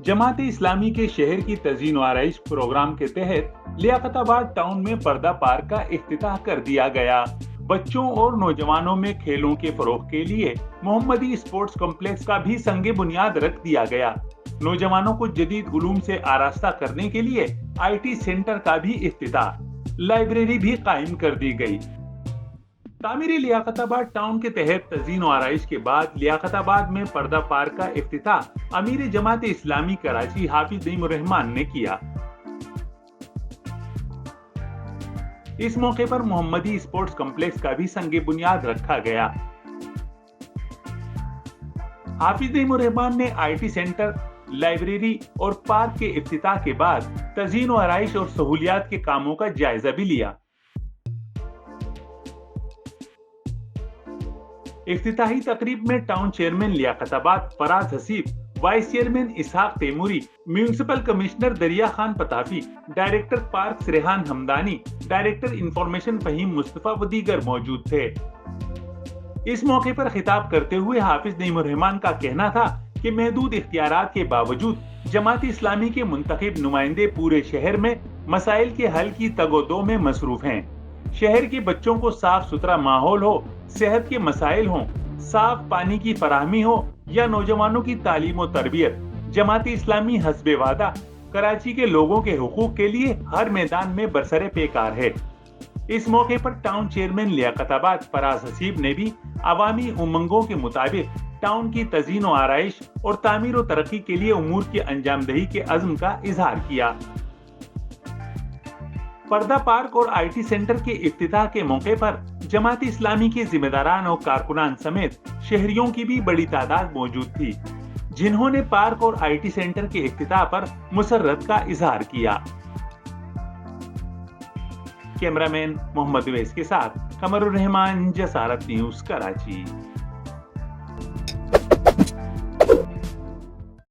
जमात-ए इस्लामी के शहर की तज़ीन व आराइश प्रोग्राम के तहत लियाकताबाद टाउन में पर्दा पार्क का इफ्तिताह कर दिया गया। बच्चों और नौजवानों में खेलों के फरोग के लिए मोहम्मदी स्पोर्ट्स कॉम्प्लेक्स का भी संगे बुनियाद रख दिया गया। नौजवानों को जदीद उलूम से आरास्ता करने के लिए IT सेंटर का भी इफ्तिताह, लाइब्रेरी भी कायम कर दी गई। तामीरी लियाकताबाद टाउन के तहत तज़ीन व आराइश के बाद लियाकताबाद में पर्दा पार्क का इफ्तिताह अमीर जमात इस्लामी कराची हाफिज नईमुर रहमान ने किया। इस मौके पर मोहम्मदी स्पोर्ट्स कॉम्प्लेक्स का भी संगे बुनियाद रखा गया। हाफिज नईमुर रहमान ने IT सेंटर, लाइब्रेरी और पार्क के इफ्तिताह के बाद तज़ीन व आराइश और सहूलियात के कामों का जायजा भी लिया। इफ्तिताही तकरीब में town chairman Liaquatabad Faraz Haseeb, vice chairman Ishaq Taimuri, municipal commissioner Dariya Khan Patafi, director park Rehan Hamdani, director information Faheem Mustafa व दीगर मौजूद थे। इस मौके पर खिताब करते हुए हाफिज नईमुर रहमान का कहना था कि महदूद इख्तियारात के बावजूद जमात इस्लामी के मुंतखब नुमाइंदे पूरे शहर में मसाइल के हल की तगोदो में मसरूफ हैं। शहर के बच्चों को साफ सुथरा माहौल हो, सेहत के मसाइल हों, साफ पानी की फराहमी हो या नौजवानों की तालीम और तरबियत, जमात इस्लामी हस्बे वादा कराची के लोगों के हुकूक के लिए हर मैदान में बरसरे पेकार है। इस मौके पर टाउन चेयरमैन लियाकताबाद फराज हसीब ने भी अवामी उमंगों के मुताबिक टाउन की तज़ीन व आराइश और तामीर व तरक्की के लिए उमूर की अंजामदही के अज़्म का इजहार किया। पर्दा पार्क और IT सेंटर के इफ्तिताह के मौके पर जमात इस्लामी के जिम्मेदारान और कारकुनान समेत शहरियों की भी बड़ी तादाद मौजूद थी, जिन्होंने पार्क और IT सेंटर के इफ्तिताह पर मुसर्रत का इजहार किया। कैमरामैन मोहम्मद उवैस के साथ कमरुर रहमान, जसारत न्यूज़, कराची।